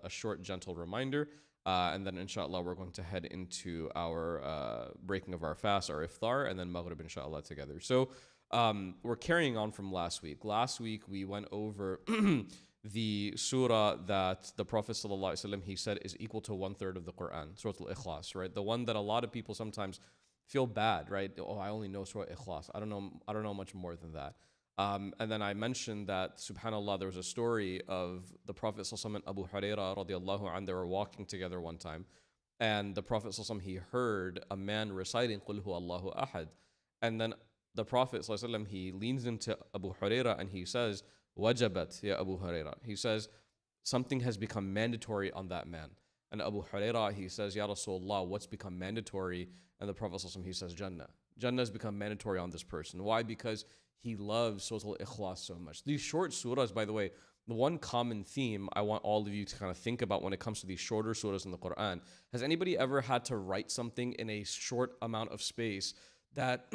a short, gentle reminder. And then, inshallah, we're going to head into our breaking of our fast, our iftar, and then Maghrib, inshallah, together. So, we're carrying on from last week. Last week, we went over the surah that the Prophet ﷺ, he said is equal to 1/3 of the Quran, Surah Al-Ikhlas, right? The one that a lot of people sometimes feel bad, right? Oh, I only know Surah Ikhlas. I don't know much more than that. And then I mentioned that, subhanAllah, there was a story of the Prophet ﷺ and Abu Hurairah radiallahu anh. They were walking together one time, and the Prophet ﷺ, he heard a man reciting Qul huwa Allahu ahad. And then the Prophet ﷺ, he leans into Abu Hurairah and he says, Wajabat, ya Abu Hurairah. He says, something has become mandatory on that man. And Abu Hurairah, he says, Ya Rasulullah, what's become mandatory? And the Prophet ﷺ, he says, Jannah. Jannah has become mandatory on this person. Why? Because he loves Surah Al-Ikhlas so much. These short surahs, by the way, the one common theme I want all of you to kind of think about when it comes to these shorter surahs in the Quran. Has anybody ever had to write something in a short amount of space that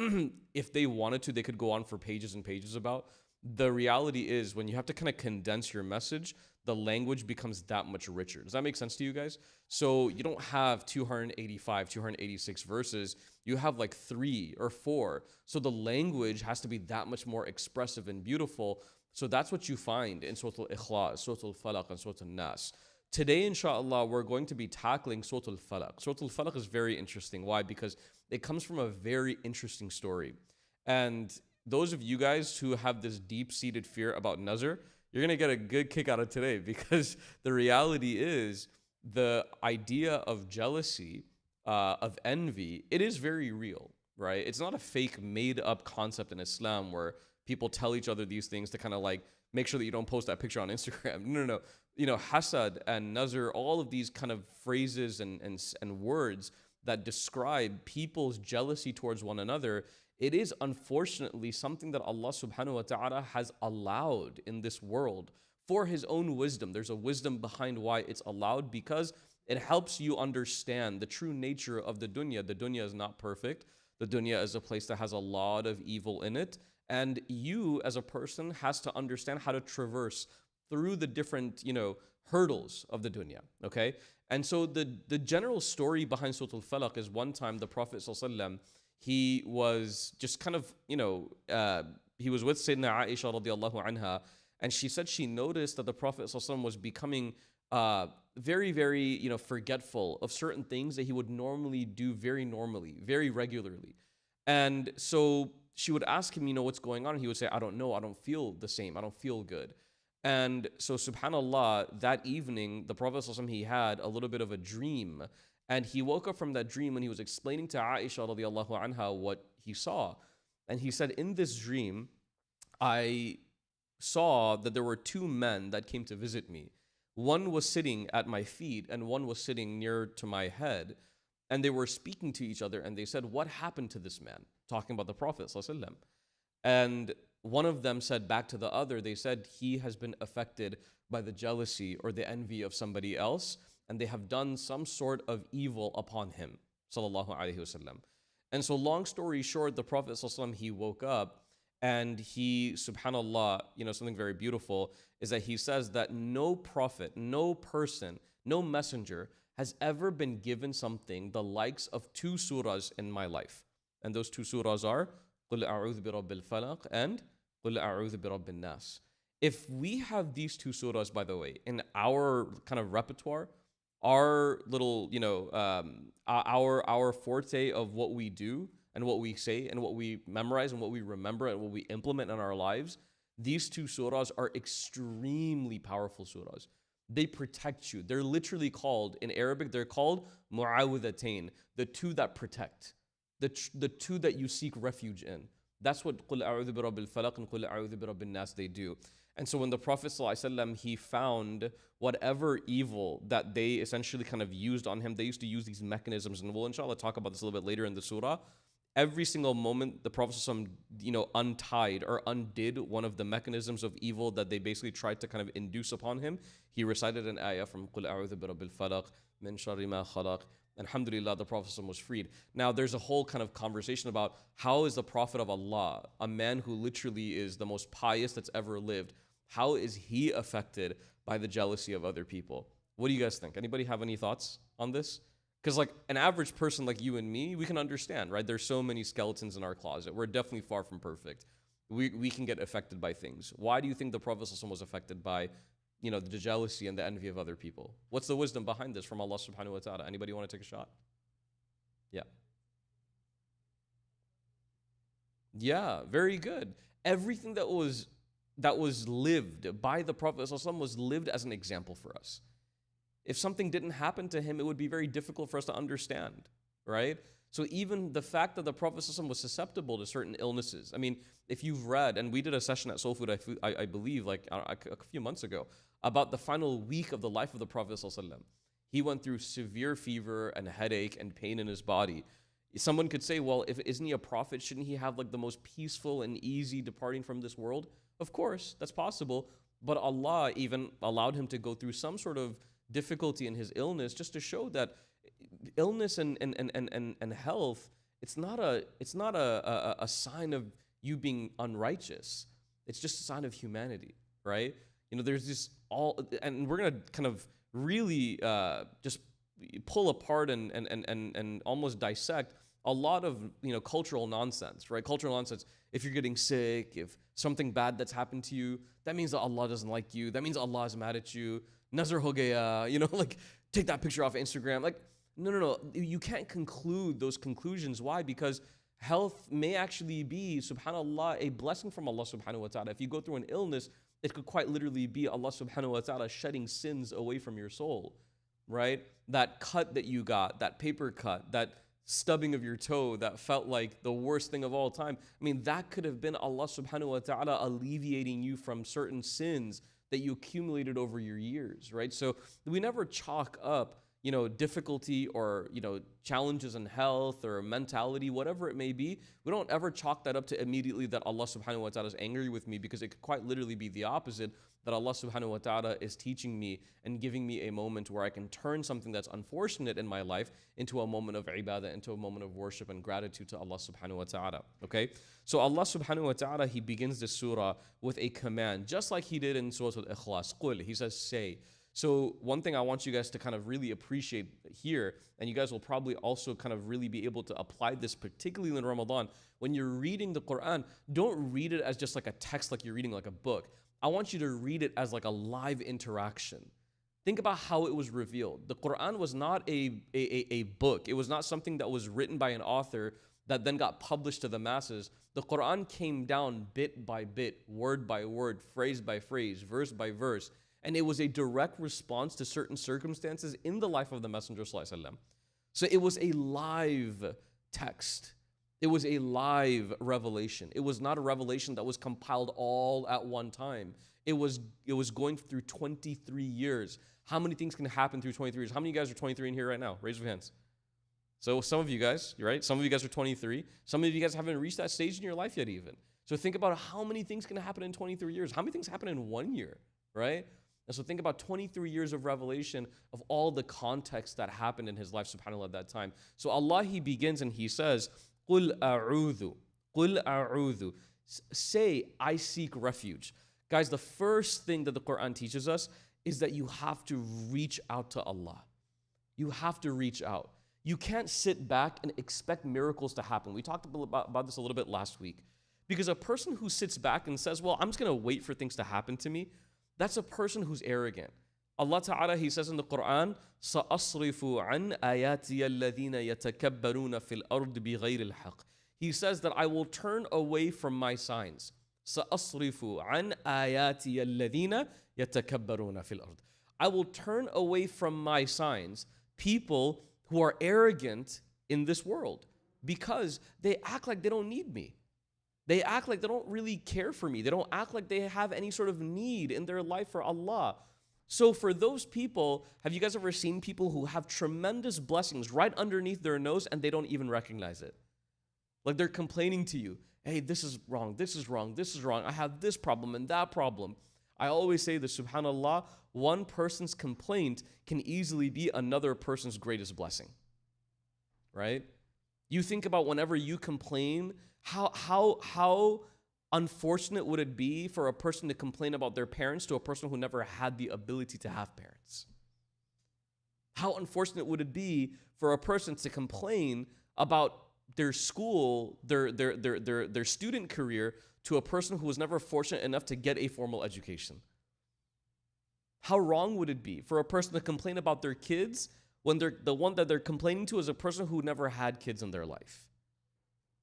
if they wanted to, they could go on for pages and pages about? The reality is, when you have to kind of condense your message, the language becomes that much richer. Does that make sense to you guys? So you don't have 285, 286 verses. You have like 3 or 4. So the language has to be that much more expressive and beautiful. So that's what you find in Surah Al-Ikhlas, Surah Al-Falaq, and Surah Al-Nas. Today, inshallah, we're going to be tackling Surah Al-Falaq. Surah Al-Falaq is very interesting. Why? Because it comes from a very interesting story. And those of you guys who have this deep-seated fear about nazar, you're going to get a good kick out of today, because the reality is the idea of jealousy, of envy, it is very real, right? It's not a fake made-up concept in Islam where people tell each other these things to kind of like make sure that you don't post that picture on Instagram. No. You know, hasad and nazar, all of these kind of phrases and words that describe people's jealousy towards one another, it is unfortunately something that Allah subhanahu wa ta'ala has allowed in this world for his own wisdom. There's a wisdom behind why it's allowed, because it helps you understand the true nature of the dunya. The dunya is not perfect. The dunya is a place that has a lot of evil in it. And you as a person has to understand how to traverse through the different, hurdles of the dunya, okay? And so the general story behind Surah Al-Falaq is, one time the Prophet ﷺ, he was just kind of, he was with Sayyidina Aisha radiallahu anha, and she said she noticed that the Prophet ﷺ was becoming very, very, forgetful of certain things that he would normally do very normally, very regularly. And so she would ask him, what's going on? And he would say, I don't know. I don't feel the same. I don't feel good. And so, subhanAllah, that evening, the Prophet ﷺ, he had a little bit of a dream. And he woke up from that dream and he was explaining to Aisha radiallahu anha what he saw. And he said, in this dream, I saw that there were 2 men that came to visit me. One was sitting at my feet and one was sitting near to my head. And they were speaking to each other and they said, what happened to this man? Talking about the Prophet ﷺ. And one of them said back to the other, they said, he has been affected by the jealousy or the envy of somebody else, and they have done some sort of evil upon him, sallallahu alaihi wasallam. And so, long story short, the Prophet ﷺ, he woke up and he, subhanallah, something very beautiful is that he says that no prophet, no person, no messenger has ever been given something the likes of 2 surahs in my life. And those 2 surahs are قُلْ أَعُوذُ بِرَبِّ الْفَلَقِ and قُلْ أَعُوذُ بِرَبِّ النَّاسِ. If we have these 2 surahs, by the way, in our kind of repertoire, our little, our forte of what we do and what we say and what we memorize and what we remember and what we implement in our lives, these 2 surahs are extremely powerful surahs. They protect you. They're literally called, in Arabic, they're called mu'awwidhatayn, the 2 that protect, the 2 that you seek refuge in. That's what قُلْ أَعُوذُ بِرَبِّ الْفَلَقِ and قُلْ أَعُوذُ بِرَبِّ النَّاسِ, they do. And so when the Prophet ﷺ, he found whatever evil that they essentially kind of used on him, they used to use these mechanisms, and we'll inshallah talk about this a little bit later in the surah. Every single moment the Prophet ﷺ, untied or undid one of the mechanisms of evil that they basically tried to kind of induce upon him, he recited an ayah from قُلْ أَعُوذُ بِرَبِّ الْفَلَقِ مِنْ شَرِّ مَا خَلَقَ. Alhamdulillah, the Prophet ﷺ was freed. Now, there's a whole kind of conversation about how is the Prophet of Allah, a man who literally is the most pious that's ever lived, how is he affected by the jealousy of other people? What do you guys think? Anybody have any thoughts on this? Because like an average person like you and me, we can understand, right? There's so many skeletons in our closet. We're definitely far from perfect. We can get affected by things. Why do you think the Prophet ﷺ was affected by, the jealousy and the envy of other people? What's the wisdom behind this from Allah subhanahu wa ta'ala? Anybody want to take a shot? Yeah. Yeah, very good. Everything that was lived by the Prophet ﷺ was lived as an example for us. If something didn't happen to him, it would be very difficult for us to understand, right? So even the fact that the Prophet ﷺ was susceptible to certain illnesses. I mean, if you've read, and we did a session at Soul Food, I believe, like a few months ago, about the final week of the life of the Prophet ﷺ. He went through severe fever and headache and pain in his body. Someone could say, well, isn't he a prophet? Shouldn't he have like the most peaceful and easy departing from this world? Of course, that's possible. But Allah even allowed him to go through some sort of difficulty in his illness just to show that illness and health, it's not a sign of you being unrighteous. It's just a sign of humanity, right? There's this and we're gonna kind of really just pull apart and almost dissect a lot of cultural nonsense, right? Cultural nonsense. If you're getting sick, if something bad that's happened to you, that means that Allah doesn't like you. That means Allah is mad at you. Nazar ho gaya, like take that picture off Instagram. Like, no. You can't conclude those conclusions. Why? Because health may actually be, subhanAllah, a blessing from Allah subhanahu wa ta'ala. If you go through an illness, it could quite literally be Allah subhanahu wa ta'ala shedding sins away from your soul, right? That cut that you got, that paper cut, that stubbing of your toe that felt like the worst thing of all time. I mean, that could have been Allah subhanahu wa ta'ala alleviating you from certain sins that you accumulated over your years, right? So we never chalk up, difficulty or, challenges in health or mentality, whatever it may be. We don't ever chalk that up to immediately that Allah subhanahu wa ta'ala is angry with me, because it could quite literally be the opposite, that Allah subhanahu wa ta'ala is teaching me and giving me a moment where I can turn something that's unfortunate in my life into a moment of ibadah, into a moment of worship and gratitude to Allah subhanahu wa ta'ala, okay? So Allah subhanahu wa ta'ala, He begins the surah with a command, just like He did in Surah Al-Ikhlas. Qul, He says, say. So one thing I want you guys to kind of really appreciate here, and you guys will probably also kind of really be able to apply this, particularly in Ramadan, when you're reading the Quran, don't read it as just like a text, like you're reading like a book. I want you to read it as like a live interaction. Think about how it was revealed. The Quran was not a book. It was not something that was written by an author that then got published to the masses. The Quran came down bit by bit, word by word, phrase by phrase, verse by verse. And it was a direct response to certain circumstances in the life of the Messenger ﷺ. So it was a live text. It was a live revelation. It was not a revelation that was compiled all at one time. It was going through 23 years. How many things can happen through 23 years? How many of you guys are 23 in here right now? Raise your hands. So some of you guys, right? Some of you guys are 23. Some of you guys haven't reached that stage in your life yet even. So think about how many things can happen in 23 years. How many things happen in 1 year, right? And so think about 23 years of revelation of all the context that happened in his life, subhanAllah, at that time. So Allah, He begins and He says, قُلْ أَعُوذُ قُلْ أَعُوذُ Say, I seek refuge. Guys, the first thing that the Quran teaches us is that you have to reach out to Allah. You have to reach out. You can't sit back and expect miracles to happen. We talked about this a little bit last week. Because a person who sits back and says, well, I'm just going to wait for things to happen to me, that's a person who's arrogant. Allah Ta'ala, He says in the Quran, سَأَصْرِفُ عَنْ آيَاتِيَ الَّذِينَ يَتَكَبَّرُونَ فِي الْأَرْضِ بِغَيْرِ الْحَقِّ He says that I will turn away from my signs. سَأَصْرِفُ عَنْ آيَاتِيَ الَّذِينَ يَتَكَبَّرُونَ فِي الْأَرْضِ I will turn away from my signs people who are arrogant in this world, because they act like they don't need me. They act like they don't really care for me. They don't act like they have any sort of need in their life for Allah. So for those people, have you guys ever seen people who have tremendous blessings right underneath their nose and they don't even recognize it? Like they're complaining to you, hey, this is wrong, this is wrong, this is wrong. I have this problem and that problem. I always say this, subhanAllah, one person's complaint can easily be another person's greatest blessing, right? You think about whenever you complain, how unfortunate would it be for a person to complain about their parents to a person who never had the ability to have parents? How unfortunate would it be for a person to complain about their school, their student career to a person who was never fortunate enough to get a formal education? How wrong would it be for a person to complain about their kids when the one that they're complaining to is a person who never had kids in their life?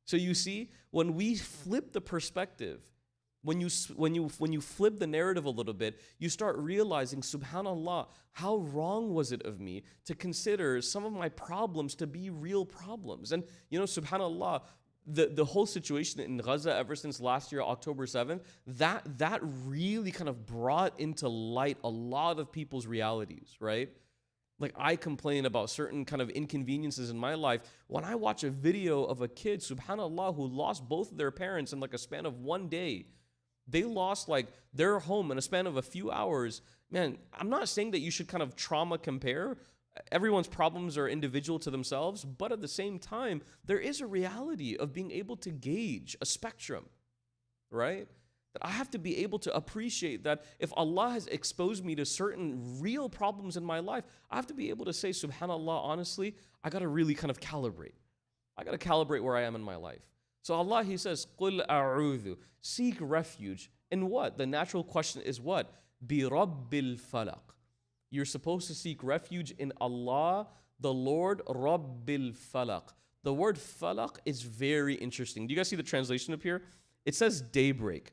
So you see, when we flip the perspective, when you flip the narrative a little bit, you start realizing, subhanallah, how wrong was it of me to consider some of my problems to be real problems? And subhanallah, the whole situation in Gaza ever since last year, October 7th, that really kind of brought into light a lot of people's realities, right? Like, I complain about certain kind of inconveniences in my life. When I watch a video of a kid, subhanallah, who lost both of their parents in like a span of one day, they lost like their home in a span of a few hours. Man, I'm not saying that you should kind of trauma compare. Everyone's problems are individual to themselves, but at the same time, there is a reality of being able to gauge a spectrum, right? That I have to be able to appreciate that if Allah has exposed me to certain real problems in my life, I have to be able to say, subhanallah, honestly, I got to really kind of calibrate. I got to calibrate where I am in my life. So Allah, He says, قُلْ أَعُوذُ, seek refuge. In what? The natural question is what? بِرَبِّ الْفَلَقِ. You're supposed to seek refuge in Allah, the Lord, Rabbil Falaq. The word falaq is very interesting. Do you guys see the translation up here? It says daybreak.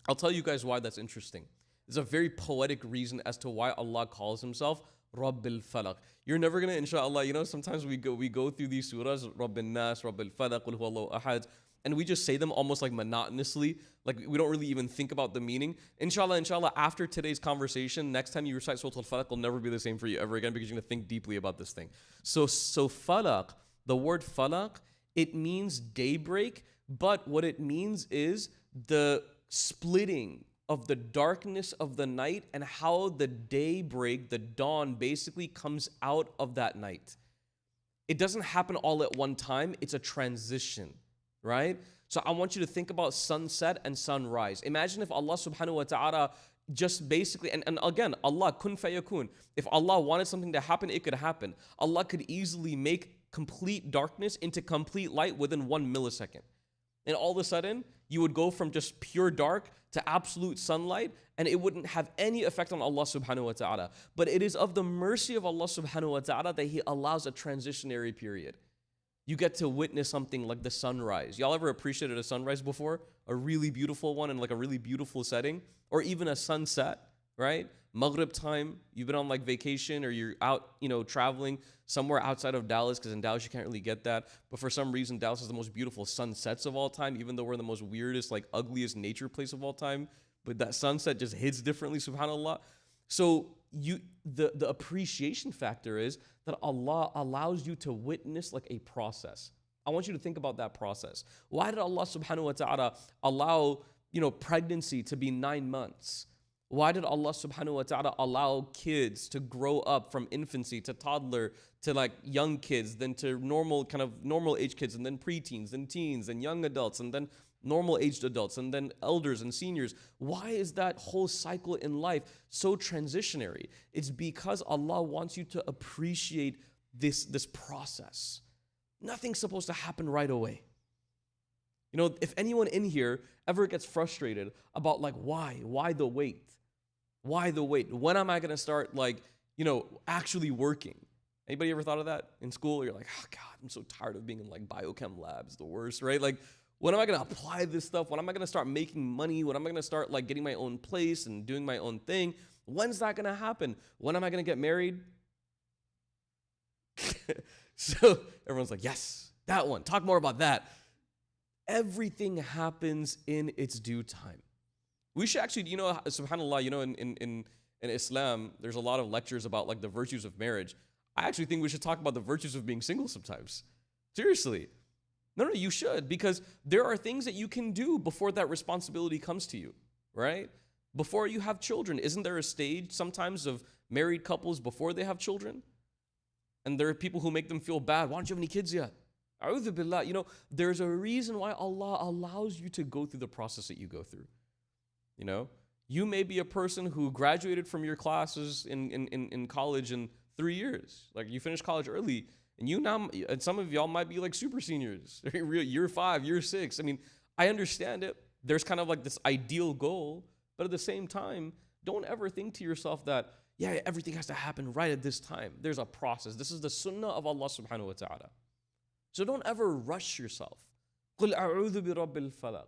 I'll tell you guys why that's interesting. There's a very poetic reason as to why Allah calls Himself Rabbil Falaq. You're never gonna, inshallah, sometimes we go through these surahs, Rabbil Nas, Rabbil Falaq, Qul Huwallahu Ahad, and we just say them almost like monotonously, like we don't really even think about the meaning. Inshallah, after today's conversation, next time you recite Surah Al-Falaq will never be the same for you ever again because you're gonna think deeply about this thing. So falaq, the word falaq, it means daybreak, but what it means is the splitting of the darkness of the night and how the daybreak, the dawn, basically comes out of that night. It doesn't happen all at one time. It's a transition, right? So I want you to think about sunset and sunrise. Imagine if Allah subhanahu wa ta'ala just basically, and again, Allah, kun fayakun. If Allah wanted something to happen, it could happen. Allah could easily make complete darkness into complete light within 1 millisecond. And all of a sudden, you would go from just pure dark to absolute sunlight, and it wouldn't have any effect on Allah subhanahu wa ta'ala. But it is of the mercy of Allah subhanahu wa ta'ala that He allows a transitionary period. You get to witness something like the sunrise. Y'all ever appreciated a sunrise before? A really beautiful one in like a really beautiful setting? Or even a sunset, right? Maghrib time, you've been on like vacation or you're out, traveling somewhere outside of Dallas, because in Dallas you can't really get that. But for some reason, Dallas is the most beautiful sunsets of all time, even though we're the most weirdest, like ugliest nature place of all time. But that sunset just hits differently, subhanAllah. So the appreciation factor is that Allah allows you to witness like a process. I want you to think about that process. Why did Allah subhanahu wa ta'ala allow, pregnancy to be 9 months? Why did Allah subhanahu wa ta'ala allow kids to grow up from infancy to toddler to like young kids, then to normal age kids, and then preteens, then teens, and young adults, and then normal aged adults, and then elders and seniors? Why is that whole cycle in life so transitionary? It's because Allah wants you to appreciate this process. Nothing's supposed to happen right away. If anyone in here ever gets frustrated about like why the wait? Why the wait? When am I going to start actually working? Anybody ever thought of that in school? You're like, oh God, I'm so tired of being in like biochem labs, the worst, right? Like, when am I going to apply this stuff? When am I going to start making money? When am I going to start like getting my own place and doing my own thing? When's that going to happen? When am I going to get married? So everyone's like, yes, that one. Talk more about that. Everything happens in its due time. We should actually, subhanAllah, in Islam, there's a lot of lectures about like the virtues of marriage. I actually think we should talk about the virtues of being single sometimes. Seriously. No, you should, because there are things that you can do before that responsibility comes to you, right? Before you have children. Isn't there a stage sometimes of married couples before they have children? And there are people who make them feel bad. Why don't you have any kids yet? A'udhu billah. There's a reason why Allah allows you to go through the process that you go through. You may be a person who graduated from your classes in college in 3 years. Like you finished college early, and and some of y'all might be like super seniors, year 5, year 6. I mean, I understand it. There's kind of like this ideal goal, but at the same time, don't ever think to yourself that, yeah, everything has to happen right at this time. There's a process. This is the sunnah of Allah subhanahu wa ta'ala. So don't ever rush yourself. قُلْ أَعُوذُ بِرَبِّ الْفَلَقِ.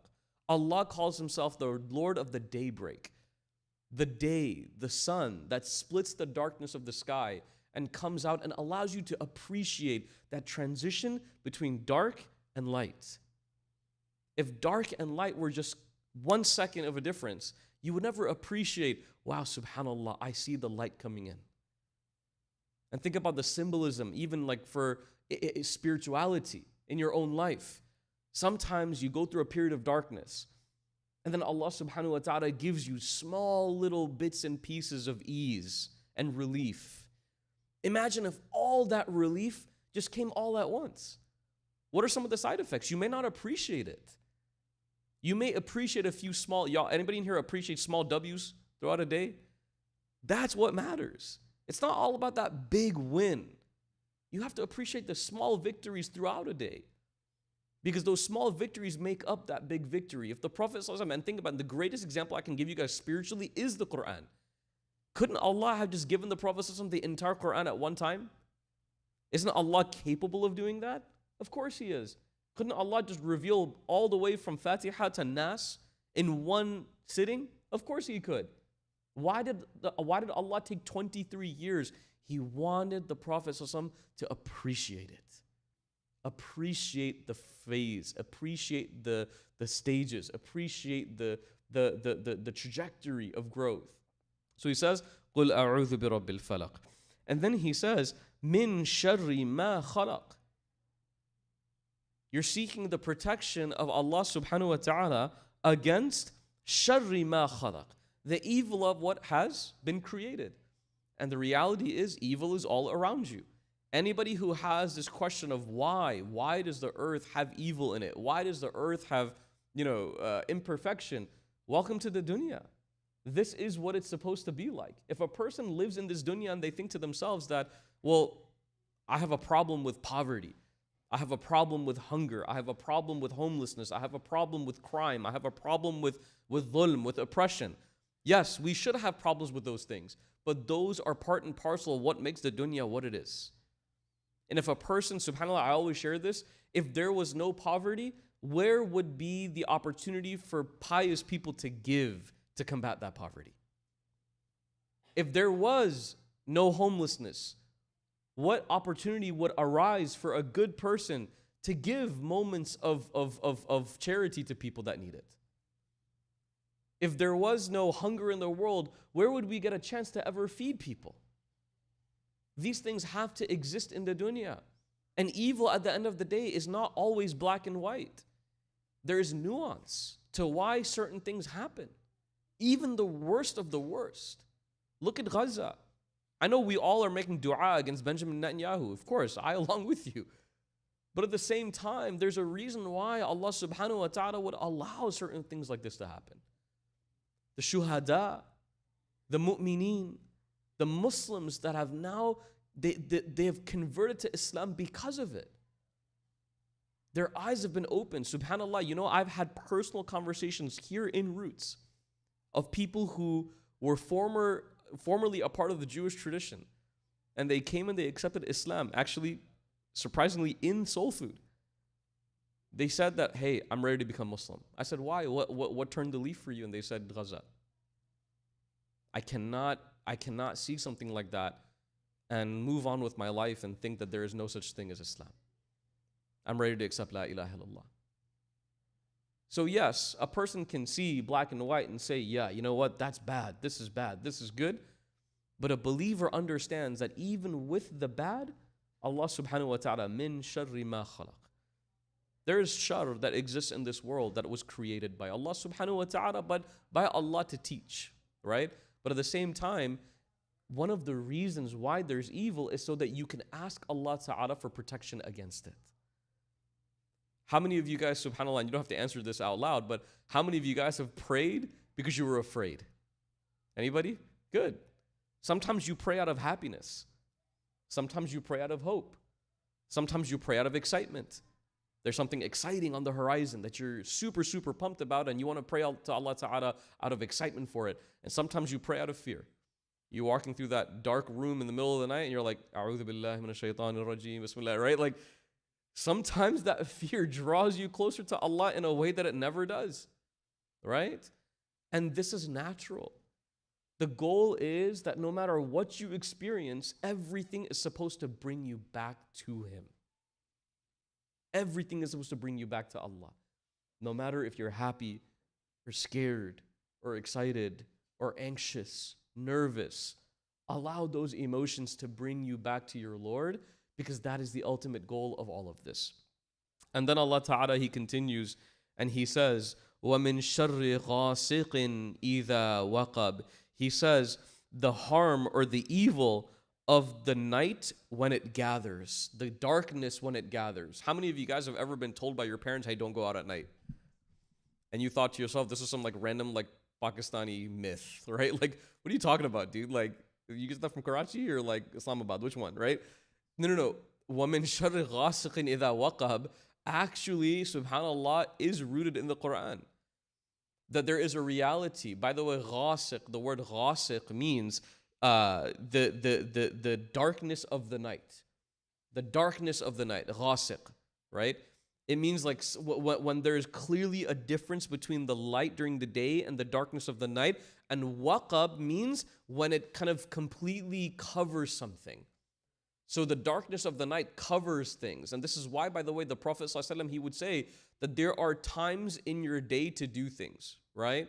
Allah calls himself the Lord of the daybreak. The day, the sun that splits the darkness of the sky and comes out and allows you to appreciate that transition between dark and light. If dark and light were just 1 second of a difference, you would never appreciate, wow, subhanAllah, I see the light coming in. And think about the symbolism, even like for spirituality in your own life. Sometimes you go through a period of darkness, and then Allah subhanahu wa ta'ala gives you small little bits and pieces of ease and relief. Imagine if all that relief just came all at once. What are some of the side effects? You may not appreciate it. You may appreciate a few small, y'all, anybody in here appreciate small W's throughout a day? That's what matters. It's not all about that big win. You have to appreciate the small victories throughout a day, because those small victories make up that big victory. If the Prophet ﷺ, and think about it, the greatest example I can give you guys spiritually is the Quran. Couldn't Allah have just given the Prophet ﷺ the entire Quran at one time? Isn't Allah capable of doing that? Of course He is. Couldn't Allah just reveal all the way from Fatiha to Nas in one sitting? Of course He could. Why did Allah take 23 years? He wanted the Prophet ﷺ to appreciate it. Appreciate the phase, appreciate the stages, appreciate the trajectory of growth. So he says, قُلْ أَعُوذُ بِرَبِّ الْفَلَقِ. And then he says, مِن شَرِّ مَا خَلَقَ. You're seeking the protection of Allah subhanahu wa ta'ala against شَرِّ مَا خَلَقَ, the evil of what has been created. And the reality is, evil is all around you. Anybody who has this question of why does the earth have evil in it? Why does the earth have, imperfection? Welcome to the dunya. This is what it's supposed to be like. If a person lives in this dunya and they think to themselves that, well, I have a problem with poverty, I have a problem with hunger, I have a problem with homelessness, I have a problem with crime, I have a problem with dhulm, with oppression. Yes, we should have problems with those things, but those are part and parcel of what makes the dunya what it is. And if a person, subhanAllah, I always share this, if there was no poverty, where would be the opportunity for pious people to give to combat that poverty? If there was no homelessness, what opportunity would arise for a good person to give moments of charity to people that need it? If there was no hunger in the world, where would we get a chance to ever feed people? These things have to exist in the dunya. And evil at the end of the day is not always black and white. There is nuance to why certain things happen. Even the worst of the worst. Look at Gaza. I know we all are making dua against Benjamin Netanyahu. Of course, I along with you. But at the same time, there's a reason why Allah subhanahu wa ta'ala would allow certain things like this to happen. The shuhada, the mu'mineen, the Muslims that have now, they have converted to Islam because of it. Their eyes have been opened. SubhanAllah, I've had personal conversations here in Roots of people who were formerly a part of the Jewish tradition. And they came and they accepted Islam, actually, surprisingly, in soul food. They said that, hey, I'm ready to become Muslim. I said, why? What turned the leaf for you? And they said, Gaza. I cannot see something like that and move on with my life and think that there is no such thing as Islam. I'm ready to accept La ilaha illallah. So yes, a person can see black and white and say, yeah, you know what, that's bad, this is good. But a believer understands that even with the bad, Allah subhanahu wa ta'ala, min sharri ma khalaq. There is shar that exists in this world that was created by Allah subhanahu wa ta'ala, but by Allah to teach, right? But at the same time, one of the reasons why there's evil is so that you can ask Allah ta'ala for protection against it. How many of you guys, subhanAllah, and you don't have to answer this out loud, but how many of you guys have prayed because you were afraid? Anybody? Good. Sometimes you pray out of happiness. Sometimes you pray out of hope. Sometimes you pray out of excitement. There's something exciting on the horizon that you're super, super pumped about, and you want to pray to Allah Ta'ala out of excitement for it. And sometimes you pray out of fear. You're walking through that dark room in the middle of the night, and you're like, A'udhu billahi minash shaitanir rajim, bismillah, right? Like, sometimes that fear draws you closer to Allah in a way that it never does, right? And this is natural. The goal is that no matter what you experience, everything is supposed to bring you back to Him. Everything is supposed to bring you back to Allah. No matter if you're happy, or scared, or excited, or anxious, nervous, allow those emotions to bring you back to your Lord, because that is the ultimate goal of all of this. And then Allah Ta'ala, He continues and He says, وَمِن شَرِّ غَاسِقٍ إِذَا وَقَبْ. He says, the harm or the evil of the night when it gathers, the darkness when it gathers. How many of you guys have ever been told by your parents, hey, don't go out at night? And you thought to yourself, this is some like random like Pakistani myth, right? Like, what are you talking about, dude? Like, you get that from Karachi or like Islamabad? Which one, right? No. وَمِن شَرِّ غَاسِقٍ إِذَا وَقَبْ actually, subhanAllah, is rooted in the Quran. That there is a reality. By the way, ghasiq, the word ghasiq means the darkness of the night. The darkness of the night, ghasiq, right? It means like when there's clearly a difference between the light during the day and the darkness of the night. And waqab means when it kind of completely covers something. So the darkness of the night covers things. And this is why, by the way, the Prophet ﷺ, he would say that there are times in your day to do things, right?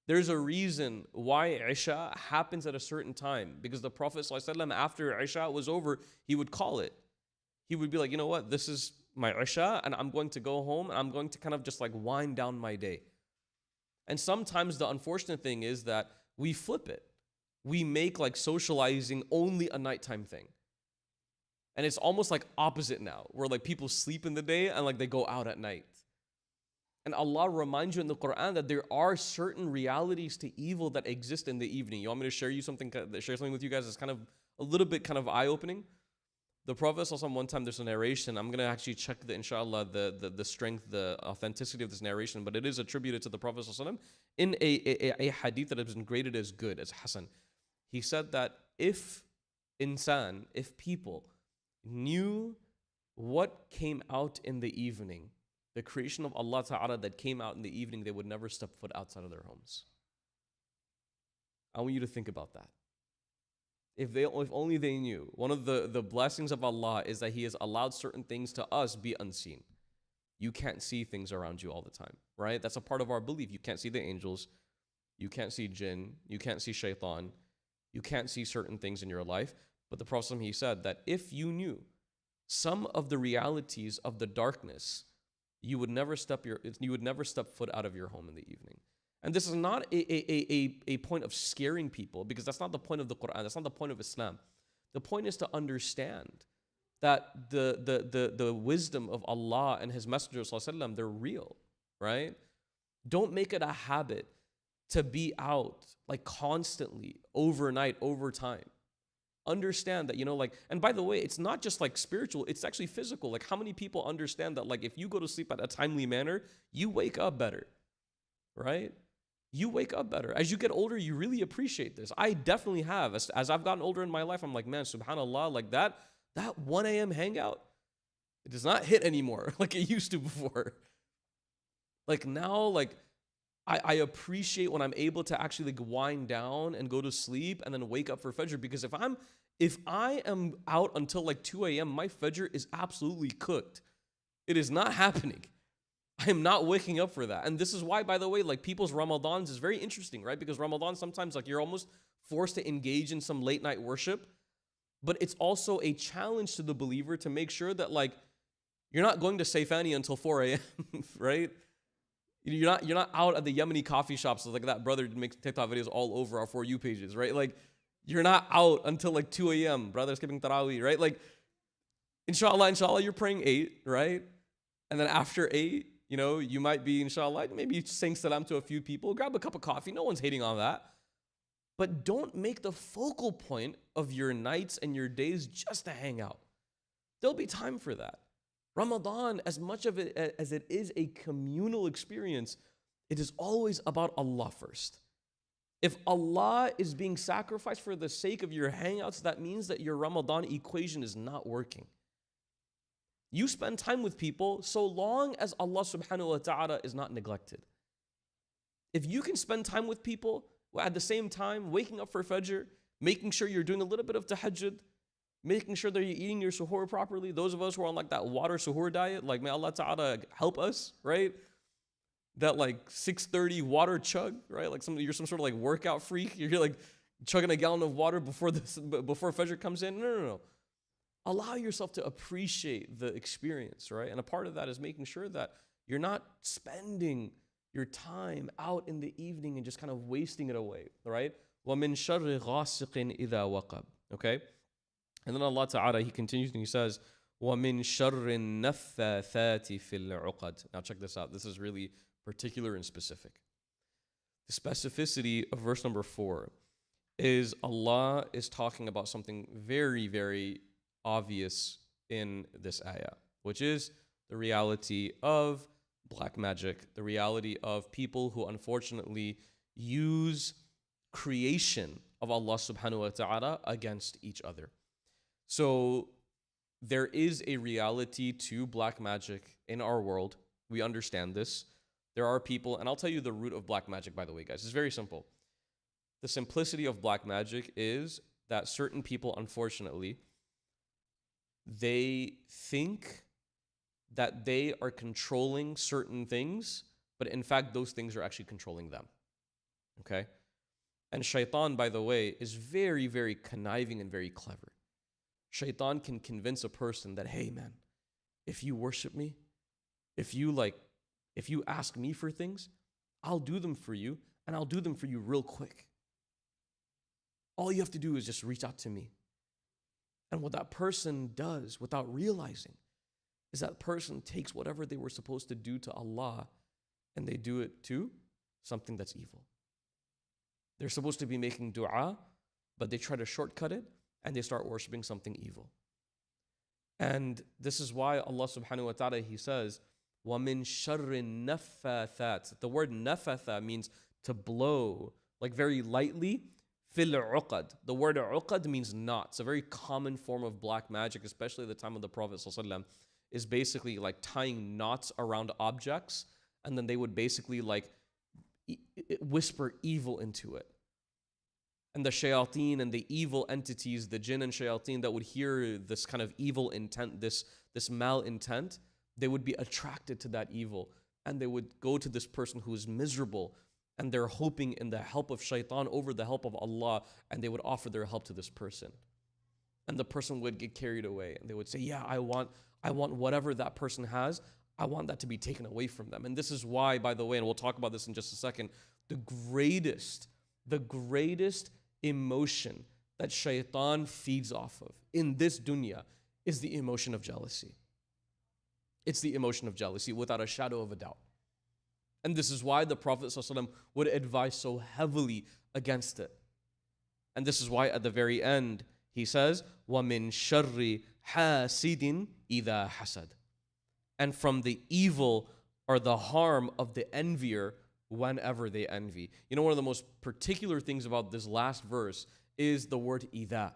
There's a reason why Isha happens at a certain time. Because the Prophet ﷺ, after Isha was over, he would call it. He would be like, you know what, this is my Isha, and I'm going to go home, and I'm going to kind of just like wind down my day. And sometimes the unfortunate thing is that we flip it. We make like socializing only a nighttime thing. And it's almost like opposite now, where like people sleep in the day and like they go out at night. And Allah reminds you in the Quran that there are certain realities to evil that exist in the evening. You want me to share something with you guys that's kind of a little bit kind of eye-opening? The Prophet one time, there's a narration. I'm going to actually check inshallah, the strength, the authenticity of this narration, but it is attributed to the Prophet in a hadith that has been graded as good, as Hasan. He said that if people knew what came out in the evening, the creation of Allah Ta'ala that came out in the evening, they would never step foot outside of their homes. I want you to think about that. If only they knew. One of the blessings of Allah is that He has allowed certain things to us be unseen. You can't see things around you all the time, right? That's a part of our belief. You can't see the angels. You can't see jinn. You can't see shaitan. You can't see certain things in your life. But the Prophet, he said that if you knew some of the realities of the darkness, you would never step foot out of your home in the evening. And this is not a point of scaring people, because that's not the point of the Quran. That's not the point of Islam. The point is to understand that the wisdom of Allah and His Messenger ﷺ, they're real, right? Don't make it a habit to be out like constantly, overnight, over time. Understand that, and by the way, it's not just like spiritual, it's actually physical. Like, how many people understand that, like, if you go to sleep at a timely manner, you wake up better, right? You wake up better. As you get older, you really appreciate this. I definitely have. As I've gotten older in my life, I'm like, man, subhanAllah, like that 1 a.m. hangout, it does not hit anymore like it used to before. Like now, like, I appreciate when I'm able to actually like wind down and go to sleep and then wake up for Fajr, because if I am out until like 2 a.m., my Fajr is absolutely cooked. It is not happening. I am not waking up for that. And this is why, by the way, like people's Ramadans is very interesting, right? Because Ramadan, sometimes like you're almost forced to engage in some late night worship, but it's also a challenge to the believer to make sure that like you're not going to Saifani until 4 a.m., right? You're not out at the Yemeni coffee shops like that brother makes TikTok videos all over our For You pages, right? Like, you're not out until like 2 a.m., brother skipping Taraweeh, right? Like, inshallah, you're praying 8, right? And then after 8, you might be, inshallah, maybe saying salam to a few people, grab a cup of coffee. No one's hating on that. But don't make the focal point of your nights and your days just to hang out. There'll be time for that. Ramadan, as much of it as it is a communal experience, it is always about Allah first. If Allah is being sacrificed for the sake of your hangouts, that means that your Ramadan equation is not working. You spend time with people so long as Allah subhanahu wa ta'ala is not neglected. If you can spend time with people at the same time, waking up for Fajr, making sure you're doing a little bit of tahajjud, making sure that you're eating your suhoor properly. Those of us who are on like that water suhoor diet, like may Allah ta'ala help us, right? That like 6:30 water chug, right? Like you're some sort of like workout freak. You're like chugging a gallon of water before Fajr comes in. No. Allow yourself to appreciate the experience, right? And a part of that is making sure that you're not spending your time out in the evening and just kind of wasting it away, right? وَمِن شَرِّ غَاسِقٍ إِذَا وَقَبْ. Okay? And then Allah Ta'ala, He continues and He says, وَمِن شَرِّ النَّفَّاثَاتِ فِي الْعُقَدِ. Now check this out. This is really particular and specific. The specificity of verse number 4 is Allah is talking about something very, very obvious in this ayah, which is the reality of black magic, the reality of people who unfortunately use creation of Allah subhanahu wa ta'ala against each other. So there is a reality to black magic in our world. We understand this. There are people, and I'll tell you the root of black magic, by the way, guys. It's very simple. The simplicity of black magic is that certain people, unfortunately, they think that they are controlling certain things, but in fact, those things are actually controlling them. Okay? And shaitan, by the way, is very, very conniving and very clever. Shaitan can convince a person that, hey, man, if you worship me, if you ask me for things, I'll do them for you, and I'll do them for you real quick. All you have to do is just reach out to me. And what that person does without realizing is that person takes whatever they were supposed to do to Allah and they do it to something that's evil. They're supposed to be making dua, but they try to shortcut it and they start worshiping something evil. And this is why Allah subhanahu wa ta'ala, He says, وَمِن شَرِّ النَّفَّاثَاتِ. The word nafatha means to blow, like very lightly. Fil uqad. The word uqad means knots. A very common form of black magic, especially at the time of the Prophet ﷺ, is basically like tying knots around objects, and then they would basically like whisper evil into it. And the shayateen and the evil entities, the jinn and shayateen that would hear this kind of evil intent, this malintent, they would be attracted to that evil, and they would go to this person who is miserable, and they're hoping in the help of shaitan over the help of Allah, and they would offer their help to this person. And the person would get carried away, and they would say, yeah, I want whatever that person has, I want that to be taken away from them. And this is why, by the way, and we'll talk about this in just a second, the greatest emotion that shaitan feeds off of in this dunya is the emotion of jealousy. It's the emotion of jealousy without a shadow of a doubt. And this is why the Prophet ﷺ would advise so heavily against it. And this is why at the very end, he says, وَمِن شَرِّ حَاسِدٍ إِذَا حَسَدٍ. And from the evil or the harm of the envier whenever they envy. You know, one of the most particular things about this last verse is the word إِذَا.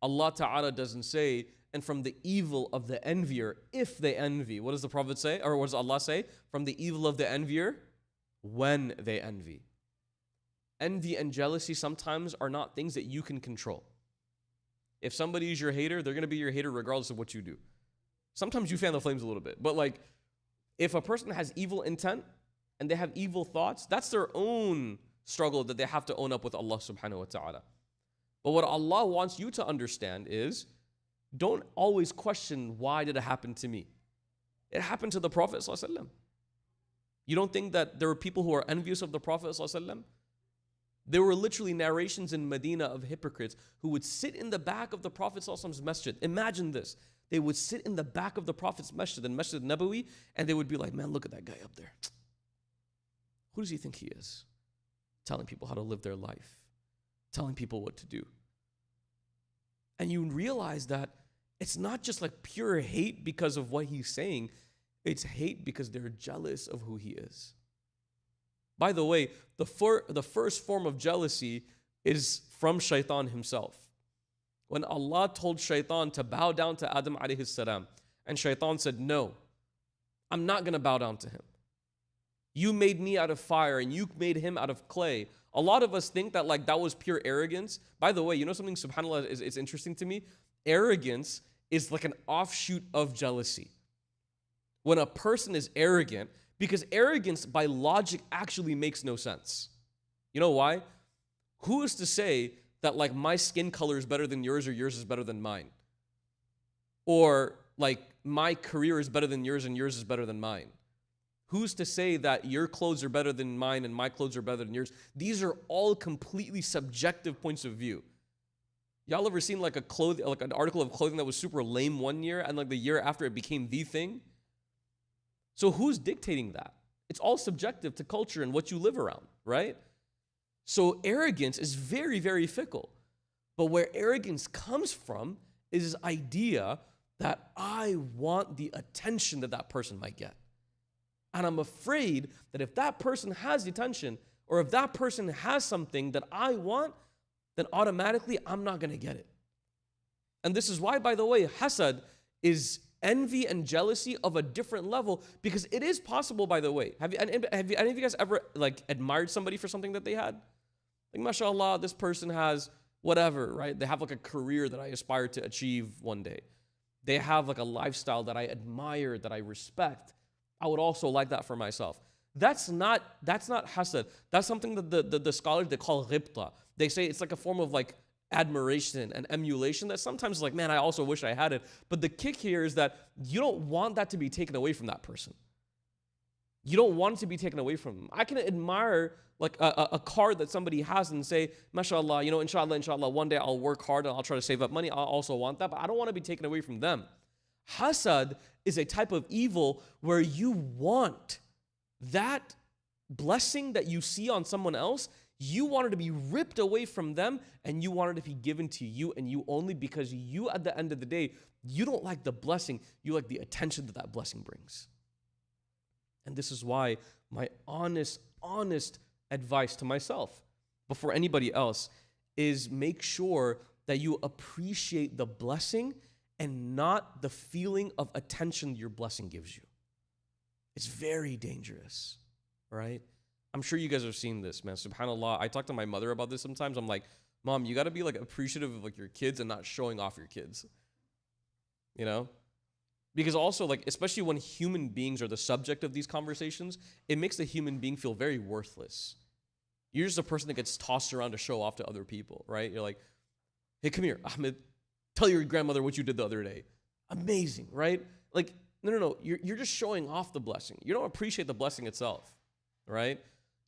Allah Ta'ala doesn't say, and from the evil of the envier, if they envy. What does the Prophet say? Or what does Allah say? From the evil of the envier, when they envy. Envy and jealousy sometimes are not things that you can control. If somebody is your hater, they're going to be your hater regardless of what you do. Sometimes you fan the flames a little bit. But like, if a person has evil intent and they have evil thoughts, that's their own struggle that they have to own up with Allah subhanahu wa ta'ala. But what Allah wants you to understand is, don't always question, why did it happen to me? It happened to the Prophet ﷺ. You don't think that there were people who are envious of the Prophet ﷺ? There were literally narrations in Medina of hypocrites who would sit in the back of the Prophet ﷺ's masjid. Imagine this. They would sit in the back of the Prophet's masjid, in Masjid Nabawi, and they would be like, man, look at that guy up there. Who does he think he is? Telling people how to live their life. telling people what to do. And you realize that it's not just like pure hate because of what he's saying. It's hate because they're jealous of who he is. By the way, the first form of jealousy is from Shaitan himself. When Allah told Shaitan to bow down to Adam alayhi salam, and Shaitan said, no, I'm not going to bow down to him. You made me out of fire and you made him out of clay. A lot of us think that like that was pure arrogance. By the way, you know something, subhanAllah, is interesting to me? Arrogance is like an offshoot of jealousy. When a person is arrogant, because arrogance by logic actually makes no sense. You know why? Who is to say that like my skin color is better than yours or yours is better than mine? Or like my career is better than yours and yours is better than mine? Who's to say that your clothes are better than mine and my clothes are better than yours? These are all completely subjective points of view. Y'all ever seen like an article of clothing that was super lame one year and like the year after it became the thing? So who's dictating that? It's all subjective to culture and what you live around, right? So arrogance is very, very fickle. But where arrogance comes from is this idea that I want the attention that that person might get. And I'm afraid that if that person has the attention or if that person has something that I want, then automatically I'm not going to get it. And this is why, by the way, hasad is envy and jealousy of a different level, because it is possible, by the way. Have any of you guys ever like admired somebody for something that they had? Like, mashallah, this person has whatever, right? They have like a career that I aspire to achieve one day. They have like a lifestyle that I admire, that I respect. I would also like that for myself. That's not hasad. That's something that the scholars, they call ghibta. They say it's like a form of like admiration and emulation that sometimes is like, man, I also wish I had it. But the kick here is that you don't want that to be taken away from that person. You don't want it to be taken away from them. I can admire like a car that somebody has and say, mashallah, you know, inshallah, one day I'll work hard and I'll try to save up money. I also want that, but I don't want to be taken away from them. Hasad is a type of evil where you want that blessing that you see on someone else, you want it to be ripped away from them and you want it to be given to you and you only, because you, at the end of the day, you don't like the blessing, you like the attention that that blessing brings. And this is why my honest advice to myself before anybody else is make sure that you appreciate the blessing and not the feeling of attention your blessing gives you. It's very dangerous, right? I'm sure you guys have seen this, man. SubhanAllah, I talk to my mother about this sometimes. I'm like, Mom, you got to be like appreciative of like your kids and not showing off your kids, you know? Because also, like, especially when human beings are the subject of these conversations, it makes the human being feel very worthless. You're just a person that gets tossed around to show off to other people, right? You're like, hey, come here, Ahmed, tell your grandmother what you did the other day. Amazing, right? Like, no. You're just showing off the blessing. You don't appreciate the blessing itself, right?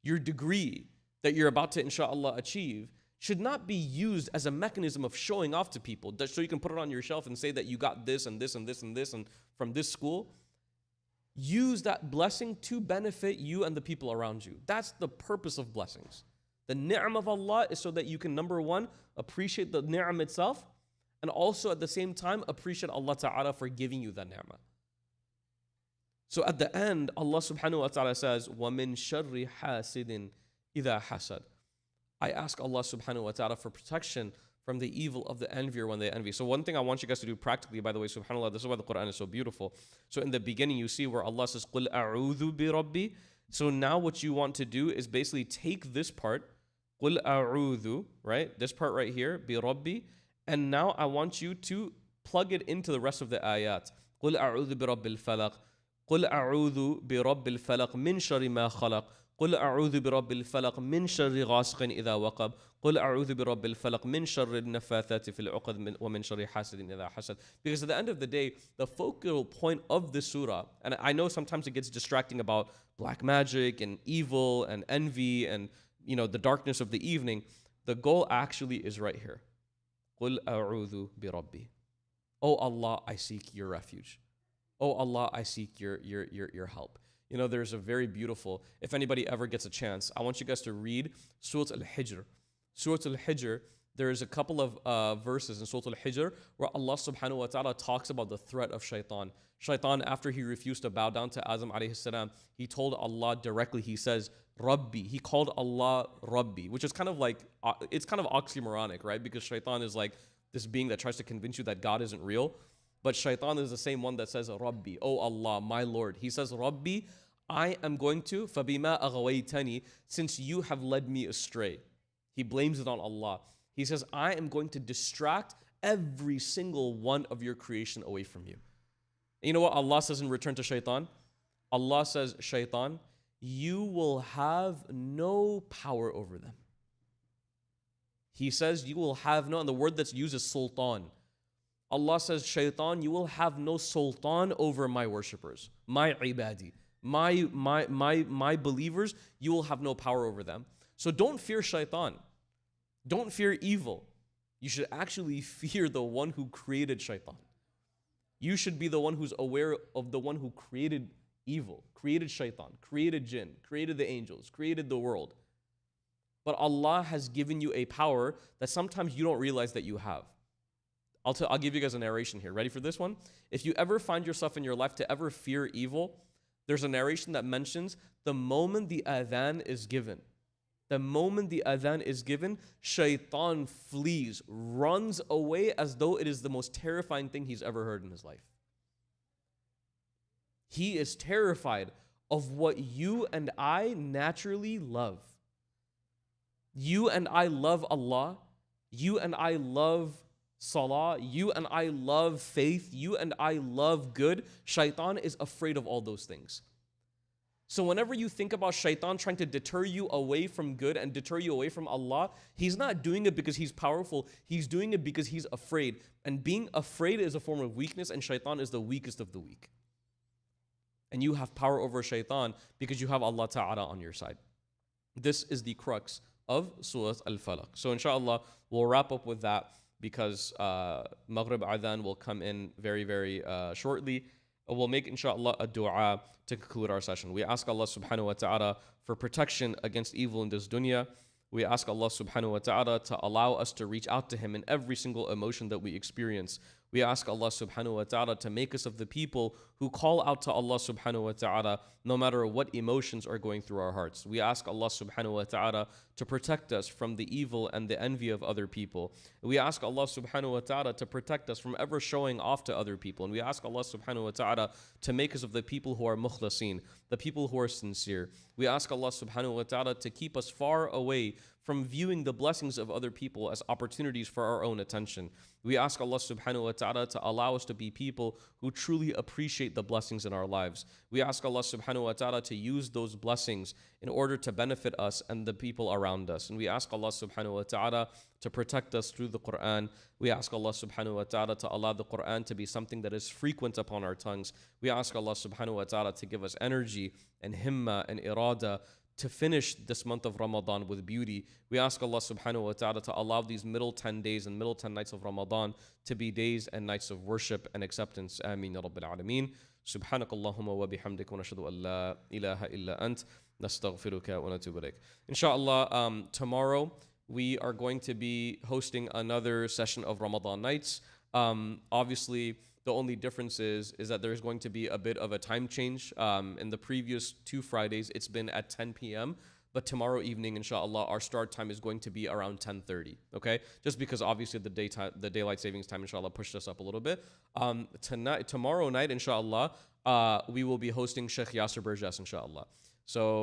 Your degree that you're about to, inshallah, achieve should not be used as a mechanism of showing off to people, so you can put it on your shelf and say that you got this and this and this and this and from this school. Use that blessing to benefit you and the people around you. That's the purpose of blessings. The ni'mah of Allah is so that you can, number one, appreciate the ni'mah itself, and also at the same time appreciate Allah Ta'ala for giving you that ni'mah. So at the end, Allah subhanahu wa ta'ala says, وَمِن شَرِّ حَاسِدٍ إِذَا حَسَدٍ. I ask Allah subhanahu wa ta'ala for protection from the evil of the envier when they envy. So one thing I want you guys to do practically, by the way, subhanAllah, this is why the Quran is so beautiful. So in the beginning, you see where Allah says, قُلْ أَعُوذُ بِرَبِّي. So now what you want to do is basically take this part, قُلْ أَعُوذُ, right? This part right here, بِرَبِّي. And now I want you to plug it into the rest of the ayat. قُلْ أَعُوذُ بِرَبِّ الْفَلَقِ. قُلْ أَعُوذُ بِرَبِّ الْفَلَقِ مِنْ شَرِّ مَا خَلَقَ. قل أعوذ برب الفلق من شر غاسق إذا وقب قل أعوذ برب الفلق من شر النفاثات في العقد ومن شر حاسد إذا حسد. Because at the end of the day, the focal point of this surah, and I know sometimes it gets distracting about black magic and evil and envy and, you know, the darkness of the evening, the goal actually is right here. قل أعوذ بربي. Oh Allah, I seek your refuge. Oh Allah, I seek your help. You know, there's a very beautiful, if anybody ever gets a chance, I want you guys to read Surah Al-Hijr. Surah Al-Hijr, there's a couple of verses in Surah Al-Hijr where Allah subhanahu wa ta'ala talks about the threat of shaitan. Shaitan, after he refused to bow down to Adam alayhi salam, he told Allah directly, he says, Rabbi. He called Allah Rabbi, which is kind of like, it's kind of oxymoronic, right? Because shaitan is like this being that tries to convince you that God isn't real. But shaitan is the same one that says, Rabbi, oh Allah, my Lord. He says, Rabbi, I am going to, فَبِمَا أَغَوَيْتَنِي, since you have led me astray. He blames it on Allah. He says, I am going to distract every single one of your creation away from you. And you know what Allah says in return to shaitan? Allah says, shaitan, you will have no power over them. He says, you will have no, and the word that's used is sultan. Allah says, shaitan, you will have no sultan over my worshippers, my ibadi, my believers, you will have no power over them. So don't fear shaitan. Don't fear evil. You should actually fear the one who created shaitan. You should be the one who's aware of the one who created evil, created shaitan, created jinn, created the angels, created the world. But Allah has given you a power that sometimes you don't realize that you have. I'll give you guys a narration here. Ready for this one? If you ever find yourself in your life to ever fear evil, there's a narration that mentions the moment the adhan is given. The moment the adhan is given, shaitan flees, runs away as though it is the most terrifying thing he's ever heard in his life. He is terrified of what you and I naturally love. You and I love Allah. You and I love salah. You and I love faith. You and I love good. Shaitan is afraid of all those things. So whenever you think about shaitan trying to deter you away from good and deter you away from Allah, he's not doing it because he's powerful. He's doing it because he's afraid. And being afraid is a form of weakness, and shaitan is the weakest of the weak. And you have power over shaitan because you have Allah Ta'ala on your side. This is the crux of Surah Al-Falaq. So inshallah, we'll wrap up with that because Maghrib Adhan will come in very, very shortly. We'll make inshallah a dua to conclude our session. We ask Allah subhanahu wa ta'ala for protection against evil in this dunya. We ask Allah subhanahu wa ta'ala to allow us to reach out to Him in every single emotion that we experience. We ask Allah subhanahu wa ta'ala to make us of the people who call out to Allah subhanahu wa ta'ala no matter what emotions are going through our hearts. We ask Allah subhanahu wa ta'ala to protect us from the evil and the envy of other people. We ask Allah subhanahu wa ta'ala to protect us from ever showing off to other people. And we ask Allah subhanahu wa ta'ala to make us of the people who are mukhlasin, the people who are sincere. We ask Allah subhanahu wa ta'ala to keep us far away from viewing the blessings of other people as opportunities for our own attention. We ask Allah subhanahu wa ta'ala to allow us to be people who truly appreciate the blessings in our lives. We ask Allah subhanahu wa ta'ala to use those blessings in order to benefit us and the people around us. And we ask Allah subhanahu wa ta'ala to protect us through the Quran. We ask Allah subhanahu wa ta'ala to allow the Quran to be something that is frequent upon our tongues. We ask Allah subhanahu wa ta'ala to give us energy and himma and irada to finish this month of Ramadan with beauty. We ask Allah subhanahu wa ta'ala to allow these middle 10 days and middle 10 nights of Ramadan to be days and nights of worship and acceptance. Ameen ya Rabbil Alameen. Subhanak Allahumma wa bihamdik wa nashhadu an la ilaha illa ant nastaghfiruka wa natubu ilayk. Inshallah, tomorrow we are going to be hosting another session of Ramadan nights. Obviously, the only difference is that there's going to be a bit of a time change. In the previous 2 Fridays, it's been at 10 p.m. But tomorrow evening, inshallah, our start time is going to be around 10:30. Okay, just because obviously the daylight savings time, inshallah, pushed us up a little bit. Tomorrow night, inshallah, we will be hosting Sheikh Yasser Burgess, inshallah. So